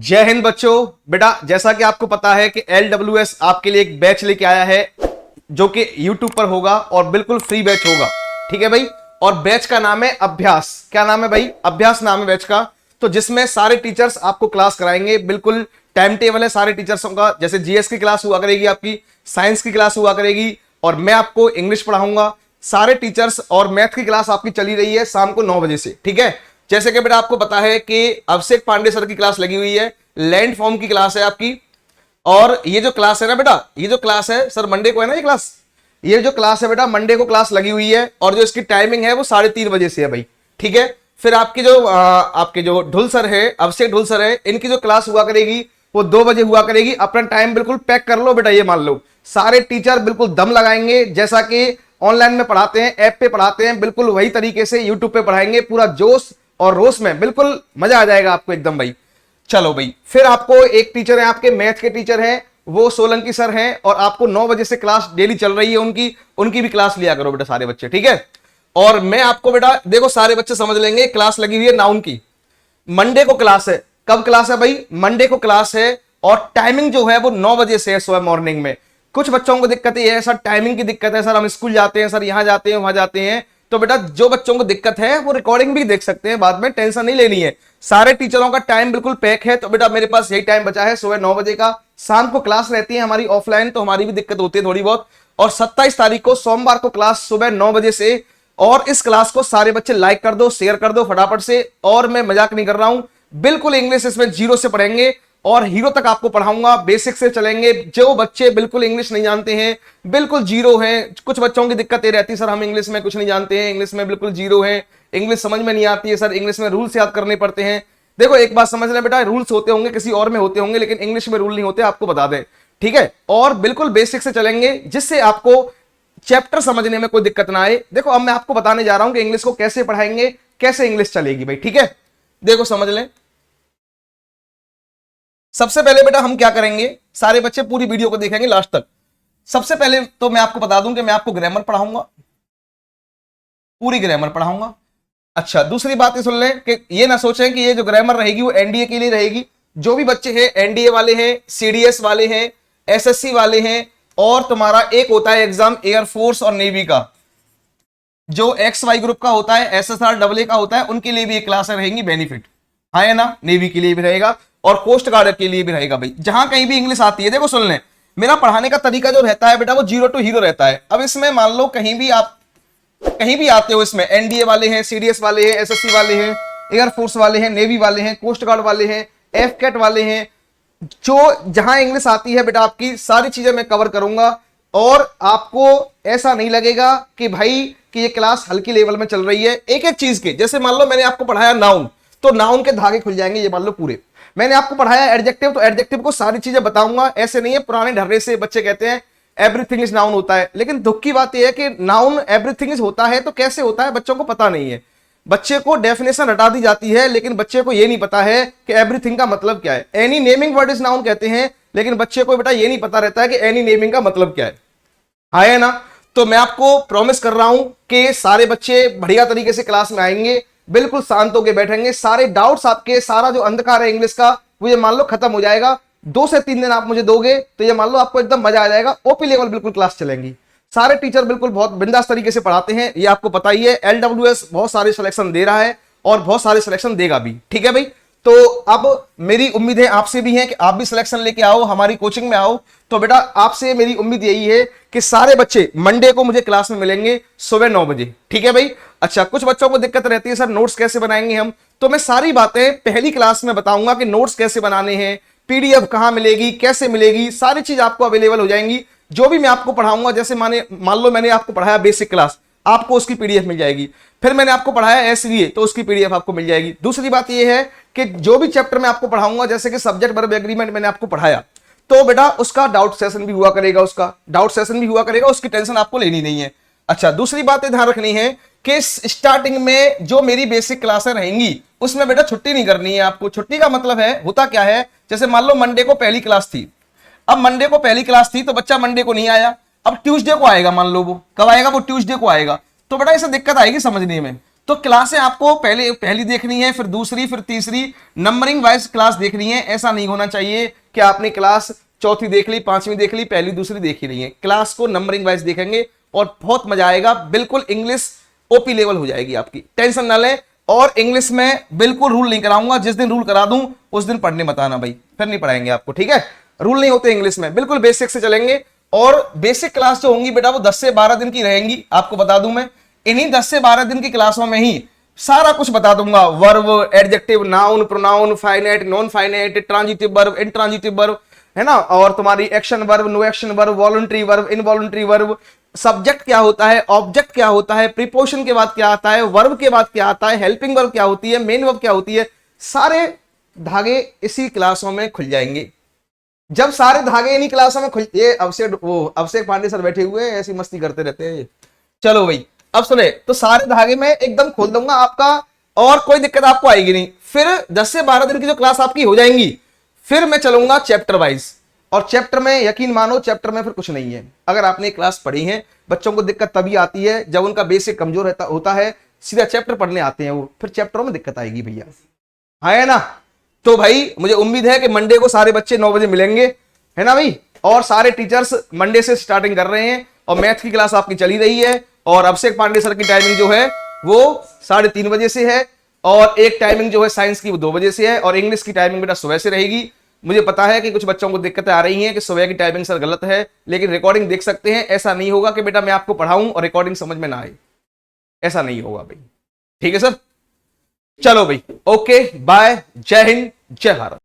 जय हिंद बच्चों। बेटा जैसा कि आपको पता है कि LWS आपके लिए एक बैच लेके आया है जो कि YouTube पर होगा और बिल्कुल फ्री बैच होगा। ठीक है भाई। और बैच का नाम है अभ्यास। क्या नाम है भाई? अभ्यास नाम है बैच का। तो जिसमें सारे टीचर्स आपको क्लास कराएंगे, बिल्कुल टाइम टेबल है सारे टीचर्सों का। जैसे जीएस की क्लास हुआ करेगी, आपकी साइंस की क्लास हुआ करेगी और मैं आपको इंग्लिश पढ़ाऊंगा। सारे टीचर्स और मैथ की क्लास आपकी चली रही है शाम को 9 बजे से। ठीक है। जैसे कि बेटा आपको पता है कि अभिषेक पांडे सर की क्लास लगी हुई है, लैंड फॉर्म की क्लास है आपकी। और ये जो क्लास है ना बेटा, ये जो क्लास है सर मंडे को है ना, ये क्लास, ये जो क्लास है बेटा मंडे को क्लास लगी हुई है और जो इसकी टाइमिंग है वो 3:30 बजे से है भाई। ठीक है। फिर आपके जो ढुल सर है, अभिषेक ढुल सर है, इनकी जो क्लास हुआ करेगी वो 2 बजे हुआ करेगी। अपना टाइम बिल्कुल पैक कर लो बेटा। ये मान लो सारे टीचर बिल्कुल दम लगाएंगे, जैसा कि ऑनलाइन में पढ़ाते हैं, ऐप पे पढ़ाते हैं, बिल्कुल वही तरीके से यूट्यूब पे पढ़ाएंगे। पूरा जोश और रोश में बिल्कुल मजा आ जाएगा आपको एकदम भाई। चलो भाई, फिर आपको एक टीचर है, आपके मैथ के टीचर हैं, वो सोलंकी सर हैं और आपको 9 बजे से क्लास डेली चल रही है उनकी भी क्लास लिया करो बेटा सारे बच्चे। ठीक है। और मैं आपको बेटा देखो सारे बच्चे समझ लेंगे, क्लास लगी हुई है नाउन की। मंडे को क्लास है। कब क्लास है भाई? मंडे को क्लास है और टाइमिंग जो है वो 9 बजे से है सुबह मॉर्निंग में। कुछ बच्चों को दिक्कत ये है सर, टाइमिंग की दिक्कत है सर, हम स्कूल जाते हैं सर, यहां जाते हैं वहां जाते हैं। तो बेटा जो बच्चों को दिक्कत है वो रिकॉर्डिंग भी देख सकते हैं बाद में, टेंशन नहीं लेनी है। सारे टीचरों का टाइम बिल्कुल पैक है। तो बेटा मेरे पास यही टाइम बचा है, सुबह 9 बजे का। शाम को क्लास रहती है हमारी ऑफलाइन, तो हमारी भी दिक्कत होती है थोड़ी बहुत। और 27 तारीख को सोमवार को क्लास सुबह 9 बजे से। और इस क्लास को सारे बच्चे लाइक कर दो, शेयर कर दो फटाफट से। और मैं मजाक नहीं कर रहा हूं, बिल्कुल इंग्लिश इसमें 0 से पढ़ेंगे और हीरो तक आपको पढ़ाऊंगा। बेसिक से चलेंगे। जो बच्चे बिल्कुल इंग्लिश नहीं जानते हैं, बिल्कुल 0 हैं, कुछ बच्चों की दिक्कत ये रहती है सर हम इंग्लिश में कुछ नहीं जानते हैं, इंग्लिश में बिल्कुल 0 है, इंग्लिश समझ में नहीं आती है सर, इंग्लिश में रूल्स याद करने पड़ते हैं। देखो एक बात समझ ले बेटा, रूल्स होते होंगे किसी और में होते होंगे, लेकिन इंग्लिश में रूल नहीं होते, आपको बता दें। ठीक है। और बिल्कुल बेसिक से चलेंगे जिससे आपको चैप्टर समझने में कोई दिक्कत ना आए। देखो अब मैं आपको बताने जा रहा हूं कि इंग्लिश को कैसे पढ़ाएंगे, कैसे इंग्लिश चलेगी भाई। ठीक है। देखो समझ लें। सबसे पहले बेटा हम क्या करेंगे, सारे बच्चे पूरी वीडियो को देखेंगे लास्ट तक। सबसे पहले तो मैं आपको बता दूं कि मैं आपको ग्रामर पढ़ाऊंगा, पूरी ग्रामर पढ़ाऊंगा। अच्छा दूसरी बात ये सुन लें कि ये ना सोचें कि ये जो ग्रामर रहेगी वो एनडीए के लिए रहेगी। जो भी बच्चे हैं एनडीए वाले हैं, सीडीएस वाले हैं, एसएससी वाले हैं, और तुम्हारा एक होता है एग्जाम एयरफोर्स और नेवी का, जो XY ग्रुप का होता है, SSR AA का होता है, उनके लिए भी एक क्लास रहेंगी बेनिफिट। हाँ है ना। नेवी के लिए भी रहेगा और कोस्ट गार्ड के लिए भी रहेगा भाई। जहां कहीं भी इंग्लिश आती है, देखो सुन लें, मेरा पढ़ाने का तरीका जो रहता है बेटा वो 0 to हीरो रहता है। अब इसमें मान लो कहीं भी आते हो, इसमें एनडीए वाले हैं, सीडीएस वाले हैं, एसएससी वाले हैं, एयरफोर्स वाले हैं, नेवी वाले हैं, कोस्ट गार्ड वाले हैं, एफकेट वाले हैं, जो जहां इंग्लिश आती है बेटा आपकी सारी चीजें मैं कवर करूंगा। और आपको ऐसा नहीं लगेगा कि भाई कि ये क्लास हल्की लेवल में चल रही है। एक एक चीज के, जैसे मान लो मैंने आपको पढ़ाया नाउन, तो नाउन के धागे खुल जाएंगे ये मान लो पूरे। मैंने आपको पढ़ाया एडजेक्टिव, तो एडजेक्टिव को सारी चीजें बताऊंगा। ऐसे नहीं है पुराने ढर्रे से बच्चे कहते हैं एवरीथिंग इज नाउन होता है, लेकिन दुख की बात यह है कि नाउन एवरीथिंग इज होता है तो कैसे होता है बच्चों को पता नहीं है। बच्चे को डेफिनेशन हटा दी जाती है, लेकिन बच्चे को यह नहीं पता है कि एवरीथिंग का मतलब क्या है। Any naming word is noun कहते हैं, लेकिन बच्चे को बेटा यह नहीं पता रहता है कि एनी नेमिंग का मतलब क्या है। है ना। तो मैं आपको प्रॉमिस कर रहा हूं कि सारे बच्चे बढ़िया तरीके से क्लास में आएंगे, बिल्कुल शांत होकर बैठेंगे। सारे डाउट्स आपके, सारा जो अंधकार है इंग्लिश का वो ये मान लो खत्म हो जाएगा। 2 से 3 दिन आप मुझे दोगे तो ये मान लो आपको एकदम मजा आ जाएगा। ओपी लेवल बिल्कुल क्लास चलेंगी। सारे टीचर बिल्कुल बहुत बिंदास तरीके से पढ़ाते हैं, ये आपको पता ही है। LWS बहुत सारे सिलेक्शन दे रहा है और बहुत सारे सिलेक्शन देगा भी। ठीक है भाई। तो अब मेरी उम्मीद है आपसे भी है कि आप भी सिलेक्शन लेके आओ, हमारी कोचिंग में आओ। तो बेटा आपसे मेरी उम्मीद यही है कि सारे बच्चे मंडे को मुझे क्लास में मिलेंगे सुबह 9 बजे। ठीक है भाई। अच्छा कुछ बच्चों को दिक्कत रहती है सर नोट्स कैसे बनाएंगे हम, तो मैं सारी बातें पहली क्लास में बताऊंगा कि नोट्स कैसे बनाने हैं, पीडीएफ कहां मिलेगी, कैसे मिलेगी, सारी चीज आपको अवेलेबल हो जाएंगी। जो भी मैं आपको पढ़ाऊंगा, जैसे मान लो मैंने आपको पढ़ाया बेसिक क्लास, आपको उसकी पीडीएफ मिल जाएगी। फिर मैंने आपको पढ़ाया एसवीए, तो उसकी पीडीएफ आपको मिल जाएगी। दूसरी बात यह है कि जो भी चैप्टर मैं आपको पढ़ाऊंगा, जैसे कि सब्जेक्ट वर्ब एग्रीमेंट मैंने आपको पढ़ाया, तो बेटा उसका डाउट सेशन भी हुआ करेगा, उसकी टेंशन आपको लेनी नहीं है। अच्छा दूसरी बात ध्यान रखनी है कि स्टार्टिंग में जो मेरी बेसिक क्लासें रहेंगी उसमें बेटा छुट्टी नहीं करनी है आपको। छुट्टी का मतलब है, होता क्या है, जैसे मान लो मंडे को पहली क्लास थी, अब मंडे को पहली क्लास थी तो बच्चा मंडे को नहीं आया, अब ट्यूसडे को आएगा, मान लो वो कब आएगा, वो ट्यूसडे को आएगा, तो बेटा इसे दिक्कत आएगी समझने में। तो क्लासें आपको पहली देखनी है, फिर दूसरी, फिर तीसरी, नंबरिंग वाइज क्लास देखनी है। ऐसा नहीं होना चाहिए कि आपने क्लास चौथी देख ली, पांचवी देख ली, पहली दूसरी देखी नहीं है। क्लास को नंबरिंग वाइज देखेंगे और बहुत मजा आएगा। बिल्कुल इंग्लिश ओपी लेवल हो जाएगी आपकी, टेंशन ना लें। और इंग्लिश में बिल्कुल रूल नहीं कराऊंगा, जिस दिन रूल करा दूं उस दिन पढ़ने मत आना भाई, फिर नहीं पढ़ाएंगे आपको, ठीक है। रूल नहीं होते इंग्लिश में, बिल्कुल बेसिक से चलेंगे। और बेसिक क्लास जो होंगी बेटा वो 10 से 12 दिन की रहेंगी, आपको बता दूं मैं। इन्हीं 10 से 12 दिन की क्लासों में ही सारा कुछ बता दूंगा। Verb, adjective, noun, pronoun, finite, non finite, transitive verb, intransitive verb, है ना, और तुम्हारी action verb, no action verb, voluntary verb, involuntary verb, subject क्या होता है, ऑब्जेक्ट क्या होता है, प्रीपोजिशन के बाद क्या आता है, वर्ब के बाद क्या आता है, हेल्पिंग वर्ब क्या होती है, मेन वर्ब क्या होती है, सारे धागे इसी क्लासों में खुल जाएंगे। जब सारे धागे इन्हीं क्लासों में खुल, ये अभिषेक पांडे सर बैठे हुए हैं, ऐसी मस्ती करते रहते हैं। चलो भाई अब सुने, तो सारे धागे में एकदम खोल दूंगा आपका, और कोई दिक्कत आपको आएगी नहीं। फिर 10 से 12 दिन की जो क्लास आपकी हो जाएंगी, फिर मैं चलूंगा चैप्टर वाइज। और चैप्टर में यकीन मानो, चैप्टर में फिर कुछ नहीं है। अगर आपने क्लास पढ़ी है, बच्चों को दिक्कत तभी आती है जब उनका बेसिक कमजोर होता है, सीधा चैप्टर पढ़ने आते हैं वो, फिर चैप्टरों में दिक्कत आएगी भैया, है ना। तो भाई मुझे उम्मीद है कि मंडे को सारे बच्चे 9 बजे मिलेंगे, है ना भाई। और सारे टीचर्स मंडे से स्टार्टिंग कर रहे हैं, और मैथ की क्लास आपकी चली रही है। और अभिषेक पांडे सर की टाइमिंग जो है वो 3:30 बजे से है, और एक टाइमिंग जो है साइंस की वो 2 बजे से है, और इंग्लिश की टाइमिंग बेटा सुबह से रहेगी। मुझे पता है कि कुछ बच्चों को दिक्कतें आ रही हैं कि सुबह की टाइमिंग सर गलत है, लेकिन रिकॉर्डिंग देख सकते हैं। ऐसा नहीं होगा कि बेटा मैं आपको पढ़ाऊं और रिकॉर्डिंग समझ में ना आए, ऐसा नहीं होगा भाई, ठीक है सर। चलो भाई, ओके बाय, जय हिंद, जय भारत।